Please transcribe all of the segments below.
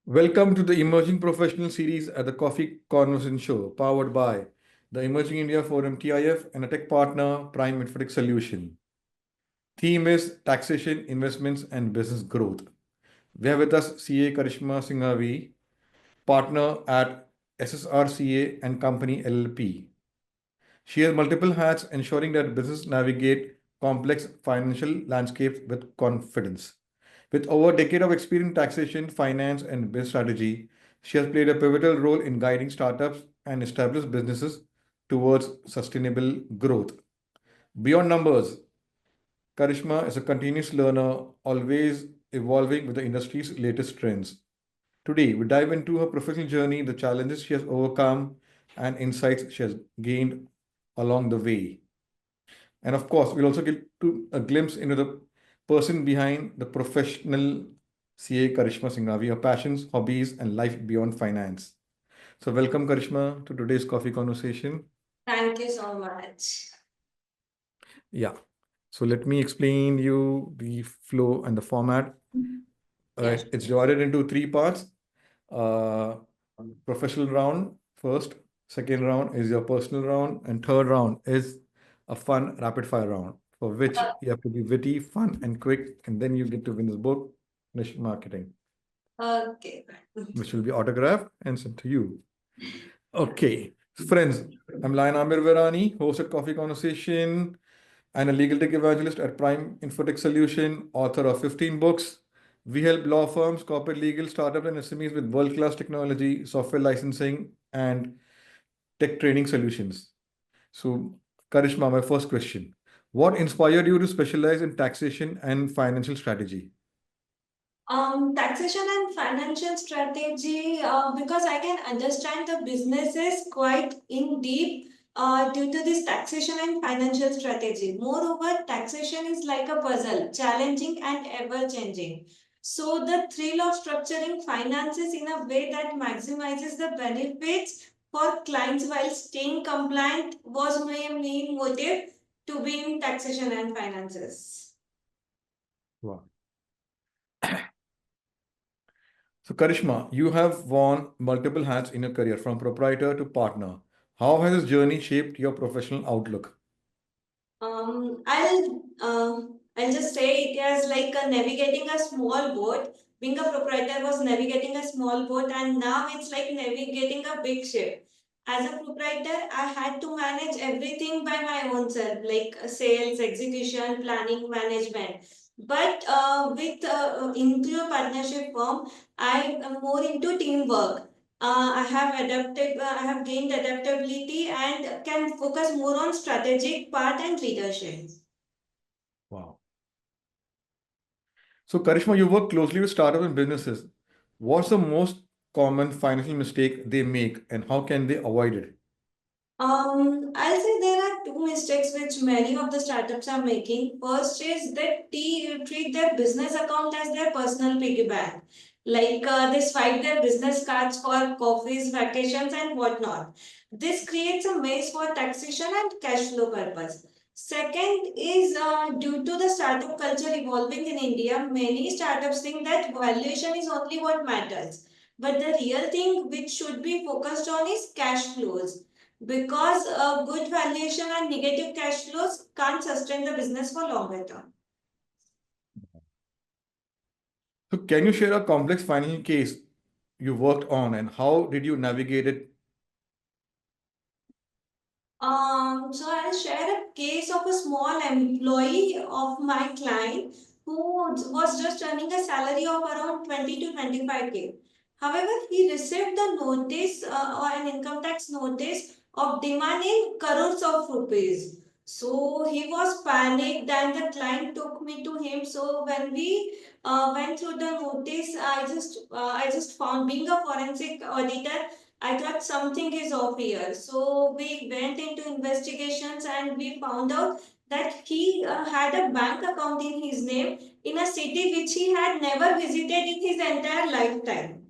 Welcome to the Emerging Professional Series at the Coffee Conversation Show, powered by the Emerging India Forum TIF and a tech partner, Prime Infotech Solution. Theme is taxation, investments, and business growth. We have with us CA Karishma Singhavi, partner at SSRCA and Company LLP. She has multiple hats, ensuring that business navigate complex financial landscapes with confidence. With over a decade of experience in taxation, finance, and business strategy, she has played a pivotal role in guiding startups and established businesses towards sustainable growth. Beyond numbers, Karishma is a continuous learner, always evolving with the industry's latest trends. Today, we dive into her professional journey, the challenges she has overcome, and insights she has gained along the way. And of course, we'll also get to a glimpse into the person behind the professional CA Karishma Singhavi, her passions, hobbies, and life beyond finance. So, welcome, Karishma, to today's coffee conversation. Thank you so much. Yeah. So, let me explain you the flow and the format. Yes. It's divided into three parts. Uh, Professional round first, second round is your personal round, and third round is a fun rapid fire round for which you have to be witty, fun, and quick, and then you get to win this book, Niche Marketing, Okay. which will be autographed and sent to you. Okay, friends, I'm Lion Amir Virani, host at Coffee Conversation, and a legal tech evangelist at Prime Infotech Solution, author of 15 books. We help law firms, corporate legal, startups, and SMEs with world-class technology, software licensing, and tech training solutions. So, Karishma, my first question. What inspired you to specialize in taxation and financial strategy? Taxation and financial strategy, because I can understand the businesses quite in deep due to this taxation and financial strategy. Moreover, taxation is like a puzzle, challenging and ever changing. So, the thrill of structuring finances in a way that maximizes the benefits for clients while staying compliant was my main motive to be in taxation and finances. Wow. So, Karishma, you have worn multiple hats in your career from proprietor to partner. How has this journey shaped your professional outlook? Um, I'll I'll just say it as like a navigating a small boat. Being a proprietor was navigating a small boat, and now it's like navigating a big ship. As a proprietor, I had to manage everything by my own self, like sales, execution, planning, management. But with into a partnership firm, I am more into teamwork. I have gained adaptability and can focus more on strategic part and leadership. Wow. So, Karishma, you work closely with startups and businesses. What's the most common financial mistake they make and how can they avoid it? I'll say there are two mistakes which many of the startups are making. First is that they treat their business account as their personal piggy bank. Like they swipe their business cards for coffees, vacations, and whatnot. This creates a maze for taxation and cash flow purpose. Second is due to the startup culture evolving in India, many startups think that valuation is only what matters. But the real thing which should be focused on is cash flows because good valuation and negative cash flows can't sustain the business for longer term. So, can you share a complex financial case you worked on and how did you navigate it? So I'll share a case of a small employee of my client who was just earning a salary of around 20 to 25K. However, he received the notice or an income tax notice of demanding crores of rupees. So he was panicked and the client took me to him. So when we went through the notice, I just found, being a forensic auditor, I thought something is off here. So we went into investigations and we found out that he had a bank account in his name in a city which he had never visited in his entire lifetime.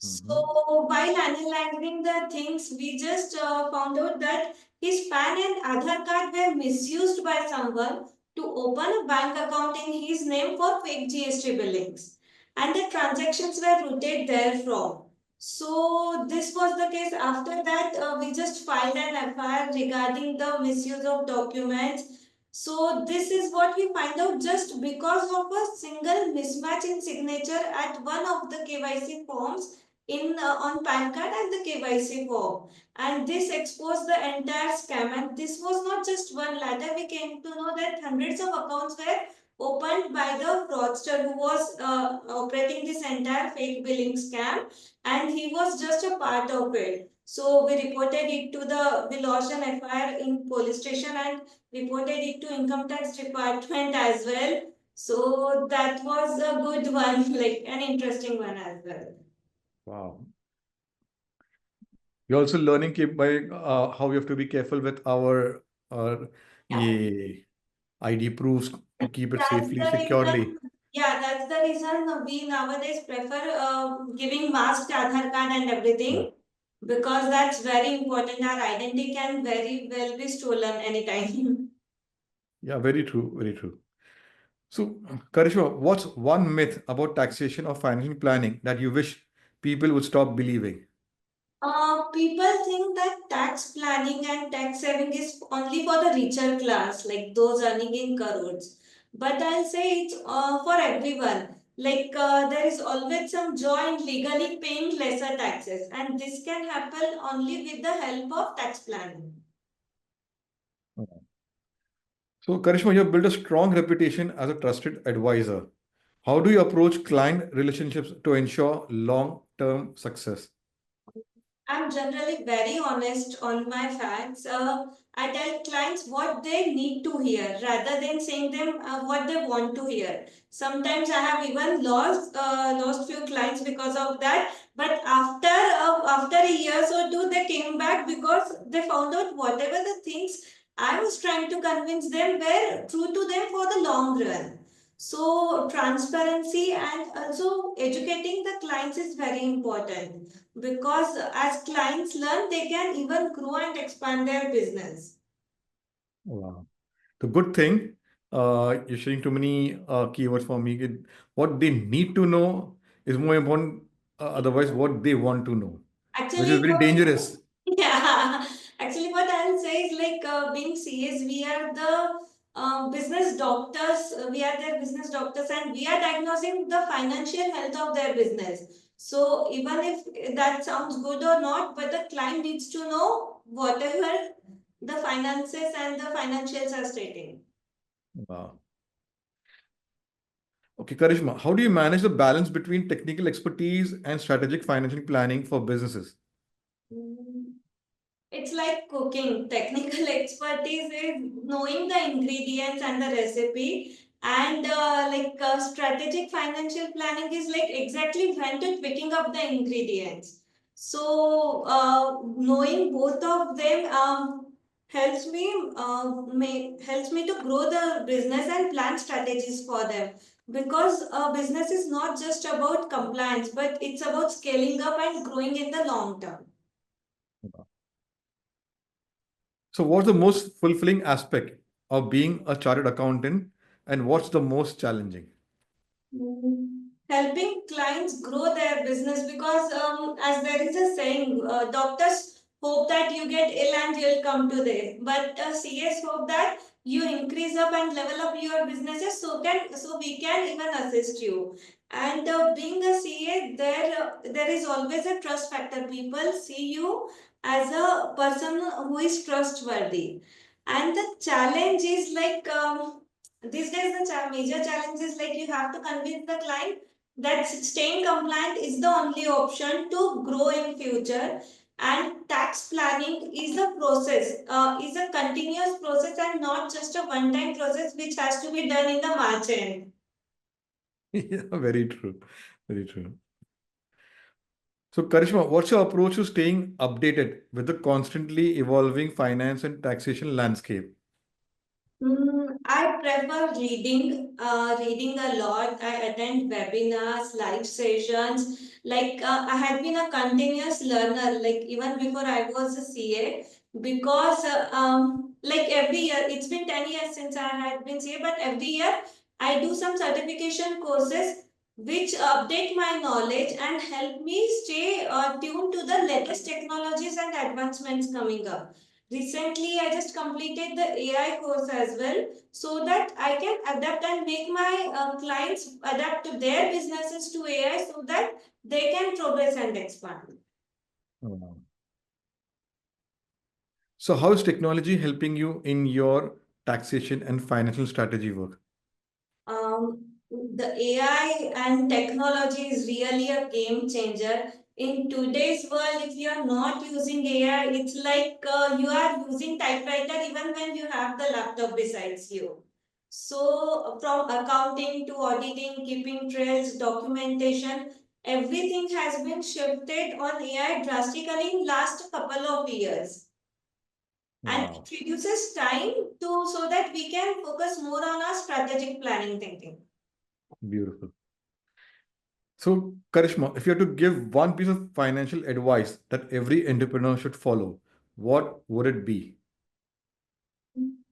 Mhm. So while analyzing the things, we just found out that his PAN and Aadhaar card were misused by someone to open a bank account in his name for fake GST billings. and the transactions were routed therefrom. So this was the case. After that, we just filed an FIR regarding the misuse of documents. So this is what we find out just because of a single mismatch in signature at one of the KYC forms in on PAN card and the KYC form, and this exposed the entire scam. And this was not just one. Later we came to know that hundreds of accounts were opened by the fraudster who was operating this entire fake billing scam, and he was just a part of it. So we reported it to the, we lodged an FIR in police station and reported it to income tax department as well. So that was a good one, like an interesting one as well. Wow. You're also learning by how we have to be careful with our ye ID proofs to keep it That's safely, the securely. reason. Yeah, that's the reason we nowadays prefer giving masked Aadhaar card and Yeah. everything, because that's very important. Our identity can very well be stolen anytime. Yeah, very true, very true. So, Karishma, what's one myth about taxation or financial planning that you wish people would stop believing? People think that tax planning and tax saving is only for the richer class, like those earning in crores. But I'll say it's for everyone. Like there is always some joy in legally paying lesser taxes, and this can happen only with the help of tax planning. So, Karishma, you have built a strong reputation as a trusted advisor. How do you approach client relationships to ensure long-term success? I'm generally very honest on my facts. I tell clients what they need to hear rather than saying them what they want to hear. Sometimes I have even lost few clients because of that. But after a year or two, they came back because they found out whatever the things I was trying to convince them were true to them for the long run. So transparency and also educating the clients is very important, because as clients learn, they can even grow and expand their business. Wow. The good thing, you're sharing too many keywords for me. What they need to know is more important, otherwise, what they want to know, which is Actually, very dangerous. yeah, actually, what I'll say is like being CS, we are the business doctors, we are their business doctors, and we are diagnosing the financial health of their business. So, even if that sounds good or not, but the client needs to know whatever the finances and the financials are stating. Wow. Okay, Karishma, how do you manage the balance between technical expertise and strategic financial planning for businesses? Mm. It's like cooking. Technical expertise is knowing the ingredients and the recipe, and strategic financial planning is like exactly when to picking up the ingredients. So, knowing both of them helps me helps me to grow the business and plan strategies for them. Because business is not just about compliance, but it's about scaling up and growing in the long term. So, what's the most fulfilling aspect of being a chartered accountant, and what's the most challenging? Helping clients grow their business, because as there is a saying, doctors hope that you get ill and you'll come to them, but CS hope that you increase up and level up your businesses, so we can even assist you. And being a CA, there is always a trust factor. People see you as a person who is trustworthy, and the challenge is like these days the major challenge is like you have to convince the client that staying compliant is the only option to grow in future, and tax planning is a process, is a continuous process and not just a one time process which has to be done in the March end. Yeah, very true. Very true. So, Karishma, what's your approach to staying updated with the constantly evolving finance and taxation landscape? I prefer reading a lot. I attend webinars, live sessions. Like I had been a continuous learner, like even before I was a CA, because like every year, it's been 10 years since I had been CA, but every year I do some certification courses which update my knowledge and help me stay tuned to the latest technologies and advancements coming up. Recently, I just completed the AI course as well, so that I can adapt and make my clients adapt to their businesses to AI so that they can progress and expand. Wow. So, how is technology helping you in your taxation and financial strategy work? um, the AI and technology is really a game changer. In today's world, if you are not using AI, it's like you are using typewriter even when you have the laptop besides you. So, from accounting to auditing, keeping trails, documentation, everything has been shifted on AI drastically in last couple of years. And Wow, it reduces time to so that we can focus more on our strategic planning thinking. beautiful. So, Karishma, if you had to give one piece of financial advice that every entrepreneur should follow, what would it be?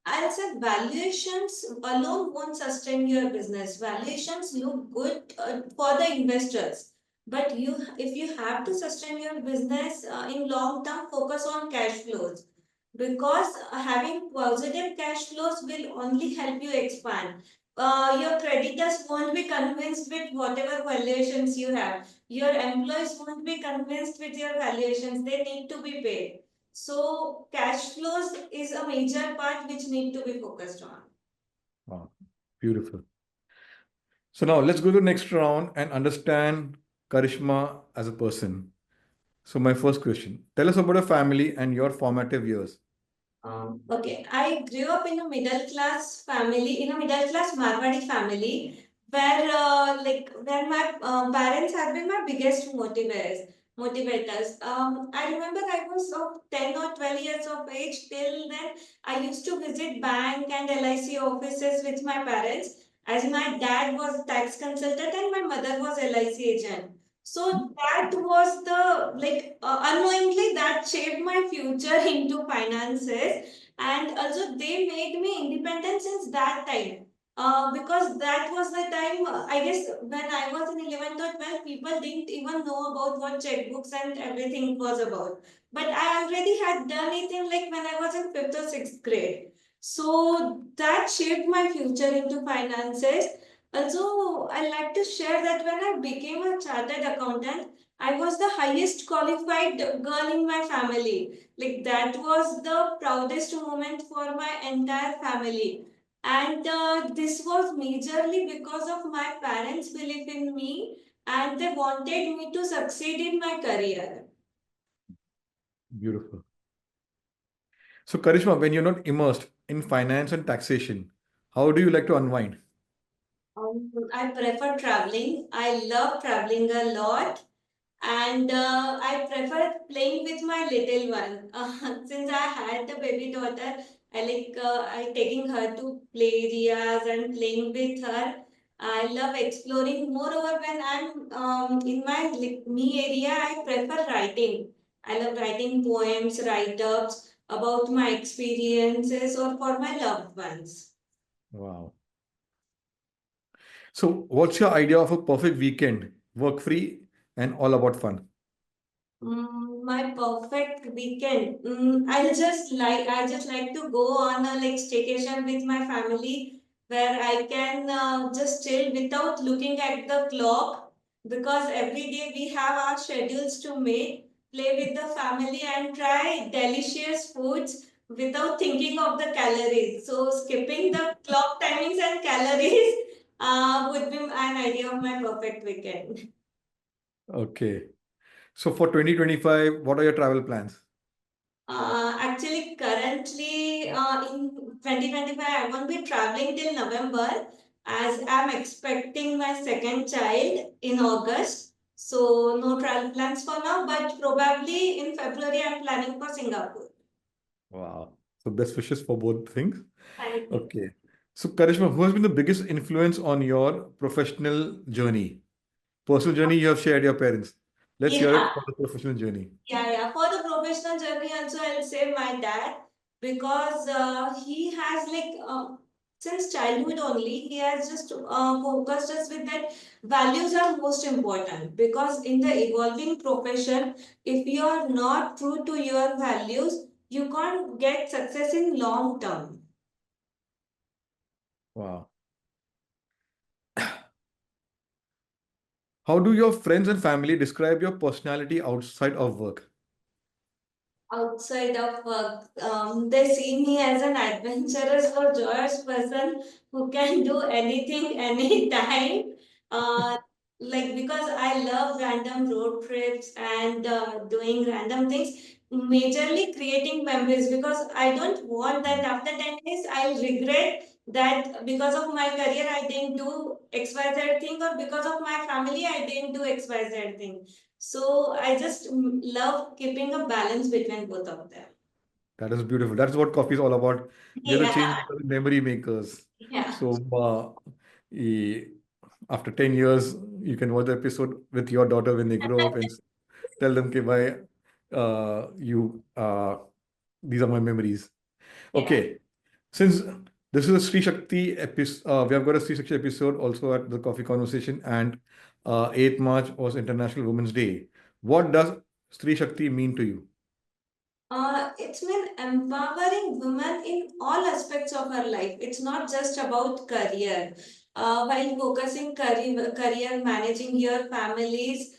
I'll say valuations alone won't sustain your business. Valuations look good for the investors, but if you have to sustain your business in long term, focus on cash flows, because having positive cash flows will only help you expand. Your creditors won't be convinced with whatever valuations you have. Your employees won't be convinced with your valuations. They need to be paid. So cash flows is a major part which need to be focused on. Wow, beautiful. So, now let's go to the next round and understand Karishma as a person. So, my first question, tell us about your family and your formative years. Okay, I grew up in a middle class family, in a middle class Marwadi family, where where my parents have been my biggest motivators. I remember I was of 10 or 12 years of age. Till then, I used to visit bank and LIC offices with my parents, as my dad was tax consultant and my mother was LIC agent. So that was the unknowingly that shaped my future into finances, and also they made me independent since that time. Because that was the time, I guess, when I was in 11th or 12th, people didn't even know about what checkbooks and everything was about. But I already had done it in like when I was in 5th or 6th grade. So that shaped my future into finances. Also, I like to share that when I became a chartered accountant, I was the highest qualified girl in my family. Like that was the proudest moment for my entire family. And this was majorly because of my parents' belief in me, and they wanted me to succeed in my career. Beautiful. So, Karishma, when you're not immersed in finance and taxation, how do you like to unwind? I prefer traveling. I love traveling a lot. And I prefer playing with my little one. Since I had a baby daughter, I taking her to play areas and playing with her. I love exploring. Moreover, when I'm in my me area, I prefer writing. I love writing poems, write-ups about my experiences or for my loved ones. Wow. So, what's your idea of a perfect weekend? Work free and all about fun. My perfect weekend. I just like to go on a staycation with my family, where I can just chill without looking at the clock, because every day we have our schedules to make, play with the family and try delicious foods without thinking of the calories. So skipping the clock timings and calories would be an idea of my perfect weekend. Okay. So, for 2025, what are your travel plans? Actually, currently in 2025, I won't be traveling till November, as I'm expecting my second child in August. So, no travel plans for now, but probably in February, I'm planning for Singapore. Wow. So, best wishes for both things. Thank you. Okay. So, Karishma, who has been the biggest influence on your professional journey? Personal journey, you have shared your parents. Let's hear Yeah, it for the professional journey. yeah. For the professional journey, also, I'll say my dad, because he has Since childhood only, he has just focused us with that values are most important, because in the evolving profession, if you are not true to your values, you can't get success in long term. Wow. How do your friends and family describe your personality outside of work? Outside of work, they see me as an adventurous or joyous person who can do anything anytime. Uh, like, because I love random road trips and doing random things, majorly creating memories, because I don't want that after 10 years I'll regret that because of my career I didn't do XYZ thing, or because of my family I didn't do XYZ thing. So I just love keeping a balance between both of them. That is beautiful. That's what coffee is all about. We are the Yeah, change makers, memory makers. yeah, So, eh, after 10 years, you can watch the episode with your daughter when they grow up and tell them, okay, bye, these are my memories. yeah. Okay. Since this is a Sri Shakti episode, we have got a Sri Shakti episode also at the Coffee Conversation, and 8th March was International Women's Day. What does Sri Shakti mean to you? It's been empowering women in all aspects of her life. It's not just about career. While focusing career, managing your families,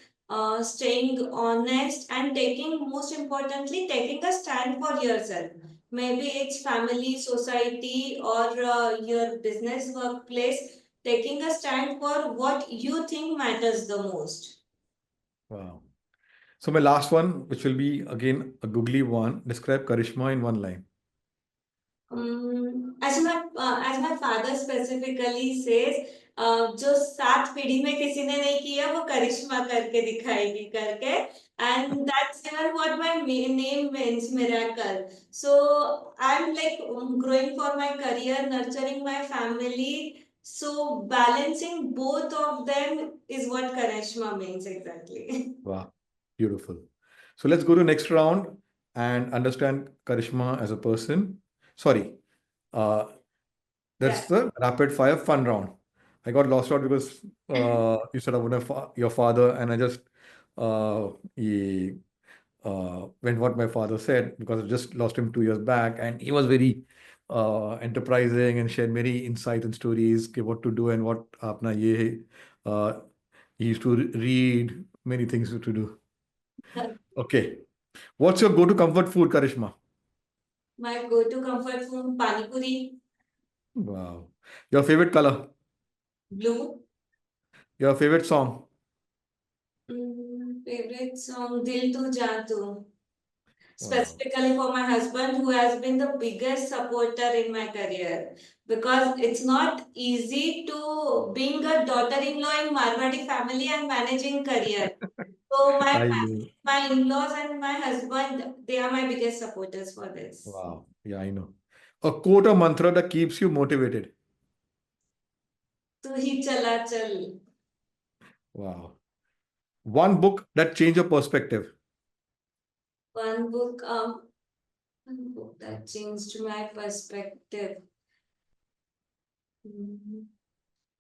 staying honest, and taking, most importantly, taking a stand for yourself. Maybe it's family, society, or your business workplace. Taking a stand for what you think matters the most. Wow. So my last one, which will be again a googly one, describe Karishma in one line. as my father specifically says, जो 7 पीढ़ी में किसी ने नहीं किया वो करिश्मा करके दिखाएगी करके, and that's even what my name means, miracle. So I'm like growing for my career, nurturing my family, so balancing both of them is what Karishma means exactly. Wow, beautiful. So let's go to next round and understand Karishma as a person. Sorry, uh, Yeah. that's the rapid fire fun round. I got lost out because you said about your father, and I just he went what my father said because I just lost him 2 years back, and he was very enterprising and shared many insights and stories ke what to do and what apna ye. Uh, he used to read many things to do. Okay, what's your go-to comfort food, Karishma? My go-to comfort food, pani puri, Wow, your favorite color, blue. your favorite song. Favorite song, Dil Tu Jaan Tu. Wow, Specifically for my husband, who has been the biggest supporter in my career. Because it's not easy to being a daughter-in-law in Marwadi family and managing career. So my I family, know. my in-laws and my husband, they are my biggest supporters for this. Wow, yeah, I know. A quote or mantra that keeps you motivated. Tu hi chala chal. Wow. One book that changed your perspective. One book, one book that changed my perspective. Mhm.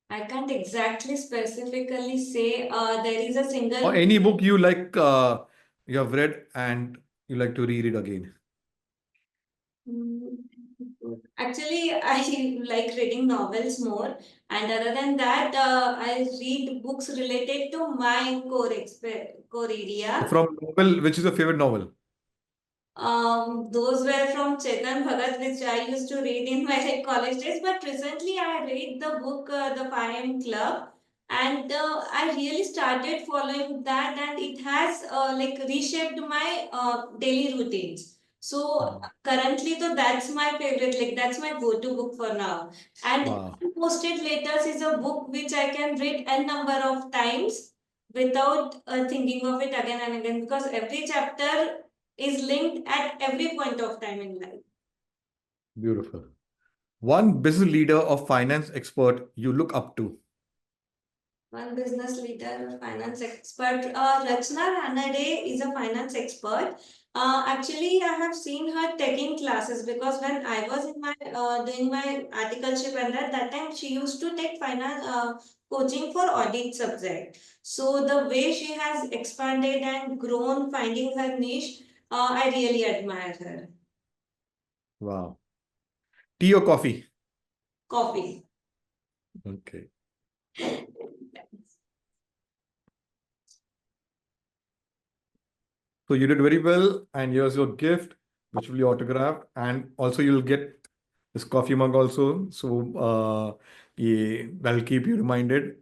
I can't exactly specifically say there is a Or single. any book you like, you have read and you like to reread again. Mm, Actually, I like reading novels more, and other than that, I read books related to my core So area. from novel, which is your favorite novel? Those were from Chetan Bhagat, which I used to read in my like, college days. But recently, I read the book The 5 Club, and I really started following that, and it has like reshaped my daily routines. So Mm. currently, so that's my favorite. Like that's my go-to book for now. And Wow, Posted Letters is a book which I can read a number of times without thinking of it again and again, because every chapter is linked at every point of time in life. beautiful. One business leader or finance expert you look up to. One business leader, finance expert. Rachna Ranade is a finance expert. Actually, I have seen her taking classes because when I was in my doing my articleship, and at that time she used to take finance coaching for audit subject. So the way she has expanded and grown, finding her niche, I really admire her. Wow. Tea or coffee? Coffee. Okay. So you did very well, and here's your gift, which will be autographed, and also you'll get this coffee mug also. So yeah, that'll keep you reminded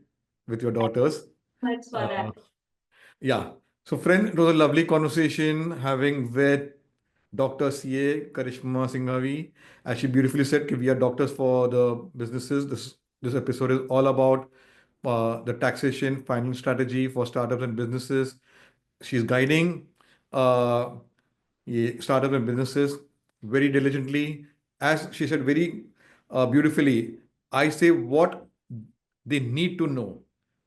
with your daughters. Thanks for Uh, that. yeah. So, friend, it was a lovely conversation having with Dr. CA Karishma Singhavi. As she beautifully said, we are doctors for the businesses. This episode is all about the taxation, finance strategy for startups and businesses. She's guiding uh, startups and businesses very diligently. As she said very beautifully, I say what they need to know,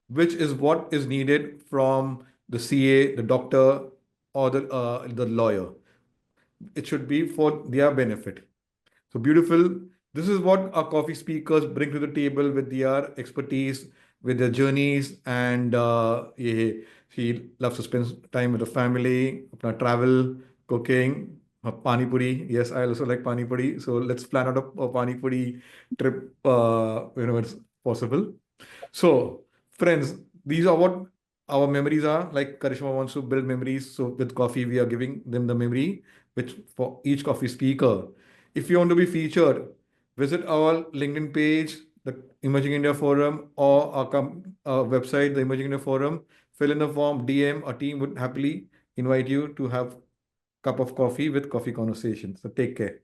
which is what is needed from the CA, the doctor, or the lawyer. It should be for their benefit. So beautiful. This is what our coffee speakers bring to the table with their expertise, with their journeys, and she loves to spend time with the family, travel, cooking, pani puri. Yes, I also like pani puri. So let's plan out a pani puri trip whenever it's possible. So, friends, these are what our memories are. Like Karishma wants to build memories. So, with coffee, we are giving them the memory, which for each coffee speaker. If you want to be featured, visit our LinkedIn page, the Emerging India Forum, or our website, the Emerging India Forum. Fill in the form, DM. Our team would happily invite you to have cup of coffee with coffee conversation. So, take care.